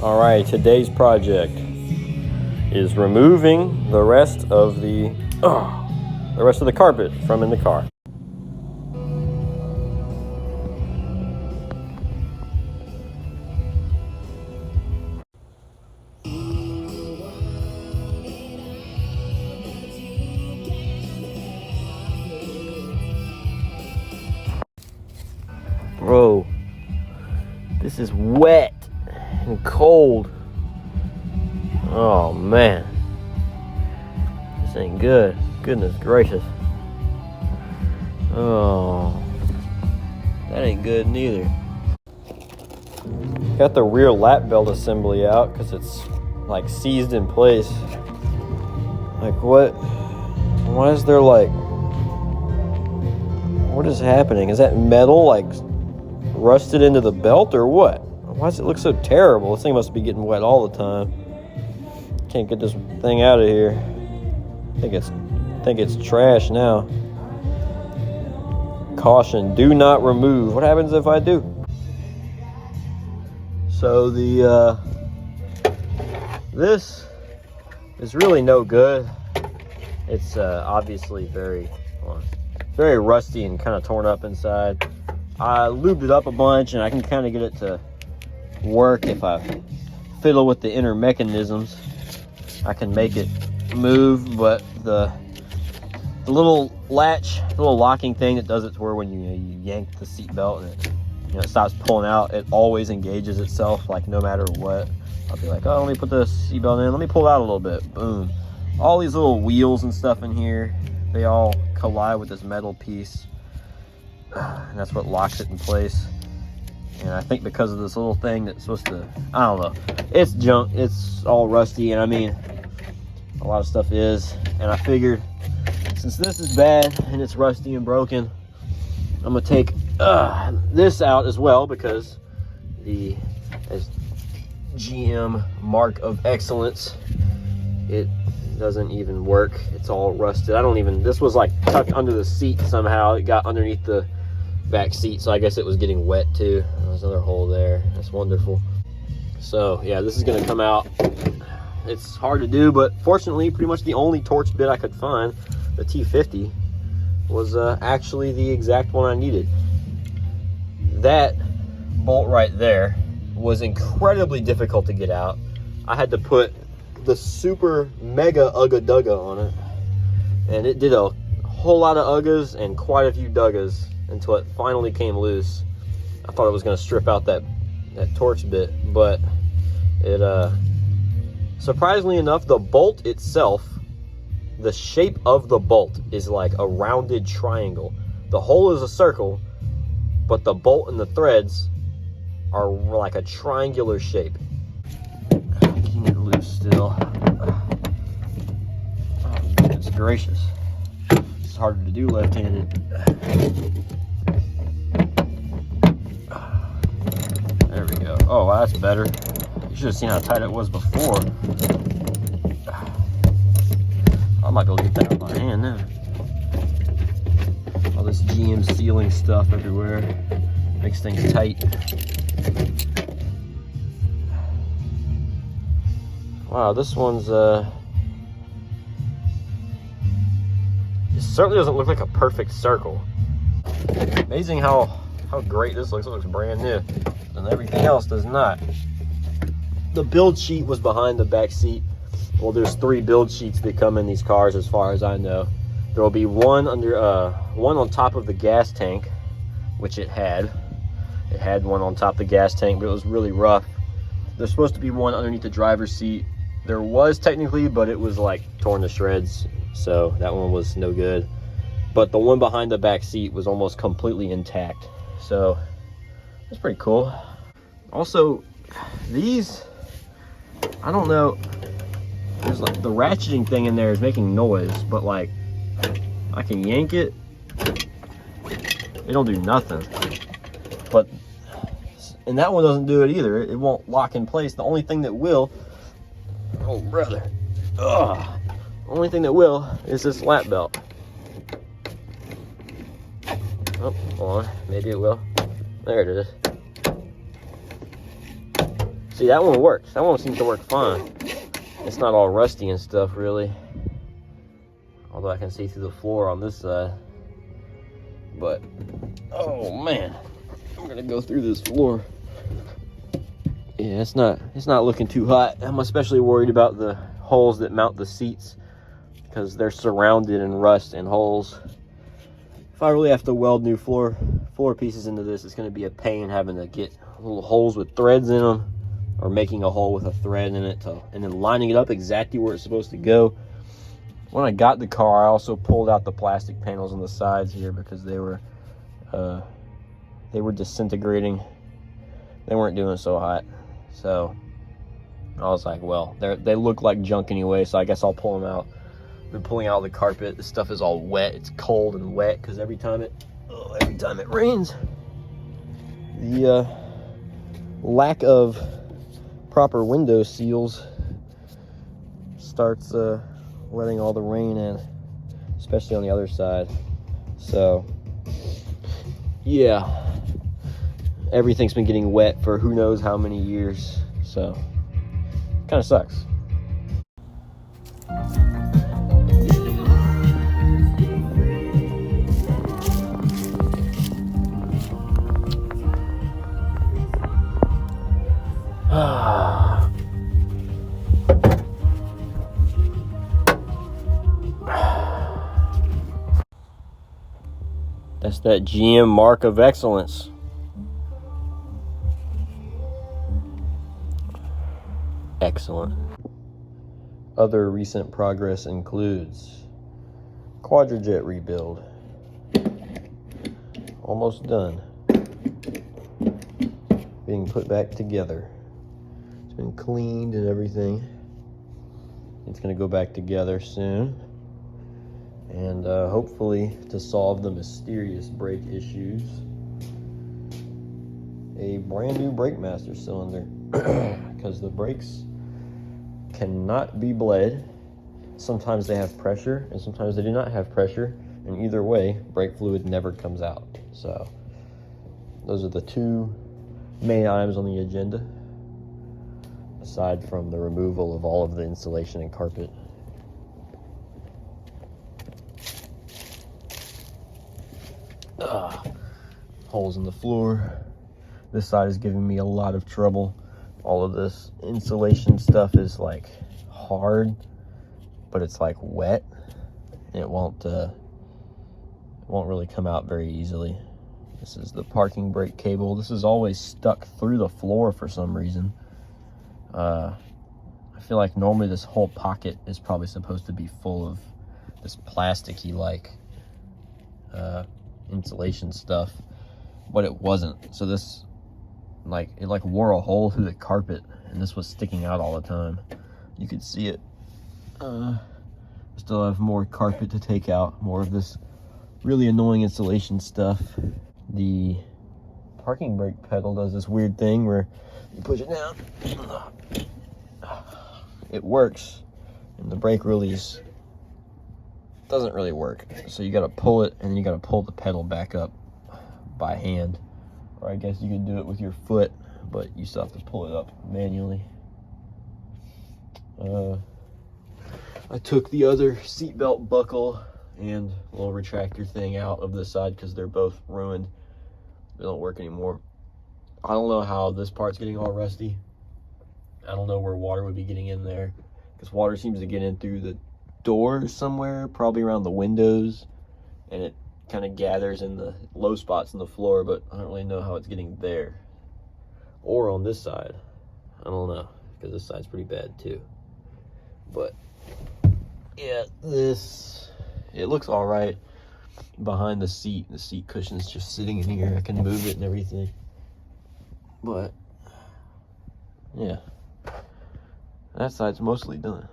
All right, today's project is removing the rest of the carpet from in the car. Bro, this is wet and cold. Oh man, this ain't good. Goodness gracious. Oh, that ain't good neither. Got the rear lap belt assembly out because it's like seized in place. Like what? Why is there like, what is happening? Is that metal like rusted into the belt or what? Why does it look so terrible? This thing must be getting wet all the time. Can't get this thing out of here. I think it's trash now. Caution, do not remove. What happens if I do? So this is really no good. It's obviously very rusty and kind of torn up inside. I lubed it up a bunch and I can kind of get it to work. If I fiddle with the inner mechanisms, I can make it move, but the little latch, the little locking thing that does it to where when you yank the seat belt and it stops pulling out, it always engages itself, like no matter what. I'll be like, oh, let me put the seat belt in, let me pull it out a little bit, boom. All these little wheels and stuff in here, they all collide with this metal piece, and that's what locks it in place. And I think because of this little thing that's supposed to, I don't know, it's junk, it's all rusty, and I mean, a lot of stuff is, and I figured since this is bad and it's rusty and broken, I'm gonna take this out as well, because as GM mark of excellence, it doesn't even work. It's all rusted. This was like tucked under the seat somehow. It got underneath the back seat, so I guess it was getting wet too. There's another hole there. That's wonderful. So yeah, this is gonna come out. It's hard to do, but fortunately, pretty much the only torch bit I could find, the T50, was actually the exact one I needed. That bolt right there was incredibly difficult to get out. I had to put the super mega ugga dugga on it, and it did a whole lot of uggas and quite a few duggas until it finally came loose. I thought it was going to strip out that torch bit, but it surprisingly enough, the bolt itself, the shape of the bolt is like a rounded triangle. The hole is a circle, but the bolt and the threads are like a triangular shape. Getting it loose still. Oh, goodness gracious. It's harder to do left-handed. There we go. Oh, well, that's better. You should have seen how tight it was before. I might be able to get that out by hand now. All this GM sealing stuff everywhere makes things tight. Wow, this one's it certainly doesn't look like a perfect circle. Amazing how great this looks. It looks brand new, and everything else does not. The build sheet was behind the back seat. Well, there's 3 build sheets that come in these cars, as far as I know. There will be one on top of the gas tank, which it had. It had one on top of the gas tank, but it was really rough. There's supposed to be one underneath the driver's seat. There was technically, but it was like torn to shreds, so that one was no good. But the one behind the back seat was almost completely intact, so that's pretty cool. Also, these, I don't know, there's like the ratcheting thing in there is making noise, but like I can yank it, it don't do nothing. But, and that one doesn't do it either. It won't lock in place. The only thing that will, oh brother, the only thing that will is this lap belt. Oh, hold on, maybe it will. There it is. See, that one works. That one seems to work fine. It's not all rusty and stuff, really. Although I can see through the floor on this side. But, oh man, I'm gonna go through this floor. Yeah, it's not looking too hot. I'm especially worried about the holes that mount the seats because they're surrounded in rust and holes. If I really have to weld new floor pieces into this, it's gonna be a pain having to get little holes with threads in them, or making a hole with a thread in it and then lining it up exactly where it's supposed to go. When I got the car, I also pulled out the plastic panels on the sides here because they were disintegrating. They weren't doing so hot. So I was like, well, they look like junk anyway, so I guess I'll pull them out. I've been pulling out the carpet. This stuff is all wet. It's cold and wet because every time it rains, the lack of proper window seals starts letting all the rain in, especially on the other side. So yeah, everything's been getting wet for who knows how many years, so kind of sucks. That's that GM mark of excellence. Excellent. Other recent progress includes quadrajet rebuild. Almost done. Being put back together. It's been cleaned and everything. It's going to go back together soon. And hopefully, to solve the mysterious brake issues, a brand new brake master cylinder, because the brakes cannot be bled. Sometimes they have pressure and sometimes they do not have pressure, and either way brake fluid never comes out. So those are the two main items on the agenda, aside from the removal of all of the insulation and carpet. Holes in the floor. This side is giving me a lot of trouble. All of this insulation stuff is like hard, but it's like wet. It won't really come out very easily. This is the parking brake cable. This is always stuck through the floor for some reason. I feel like normally this whole pocket is probably supposed to be full of this plasticky like insulation stuff, but it wasn't. So this it wore a hole through the carpet, and this was sticking out all the time. You could see it. Still have more carpet to take out, more of this really annoying insulation stuff. The parking brake pedal does this weird thing where you push it down, it works, and the brake release doesn't really work. So you got to pull it, and then you got to pull the pedal back up by hand, or I guess you could do it with your foot, but you still have to pull it up manually. I took the other seatbelt buckle and little retractor thing out of the side because they're both ruined. They don't work anymore. I don't know how this part's getting all rusty. I don't know where water would be getting in there, because water seems to get in through the door somewhere, probably around the windows, and it kind of gathers in the low spots in the floor, but I don't really know how it's getting there. Or on this side. I don't know, because this side's pretty bad too. But yeah, it looks all right behind the seat. The seat cushion's just sitting in here. I can move it and everything. But yeah, that side's mostly done.